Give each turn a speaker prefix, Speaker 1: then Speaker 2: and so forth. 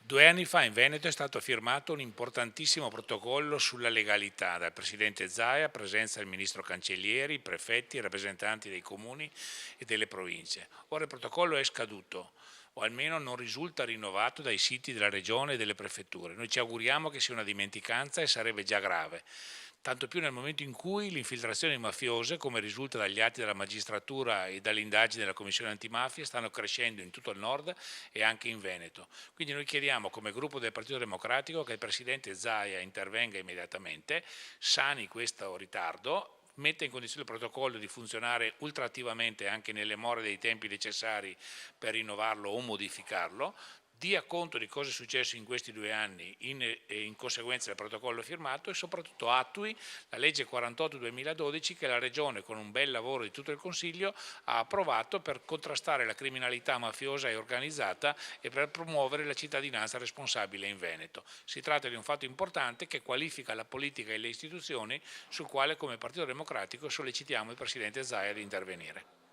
Speaker 1: 2 anni fa in Veneto è stato firmato un importantissimo protocollo sulla legalità dal Presidente Zaia, presenza del Ministro Cancellieri, i prefetti, i rappresentanti dei comuni e delle province. Ora il protocollo è scaduto o almeno non risulta rinnovato dai siti della Regione e delle prefetture. Noi ci auguriamo che sia una dimenticanza e sarebbe già grave. Tanto più nel momento in cui le infiltrazioni mafiose, come risulta dagli atti della magistratura e dalle indagini della Commissione antimafia, stanno crescendo in tutto il nord e anche in Veneto. Quindi noi chiediamo come gruppo del Partito Democratico che il Presidente Zaia intervenga immediatamente, sani questo ritardo, metta in condizione il protocollo di funzionare ultrattivamente anche nelle more dei tempi necessari per rinnovarlo o modificarlo, dia conto di cosa è successo in questi 2 anni in conseguenza del protocollo firmato e soprattutto attui la legge 48-2012 che la Regione con un bel lavoro di tutto il Consiglio ha approvato per contrastare la criminalità mafiosa e organizzata e per promuovere la cittadinanza responsabile in Veneto. Si tratta di un fatto importante che qualifica la politica e le istituzioni sul quale come Partito Democratico sollecitiamo il Presidente Zaia ad intervenire.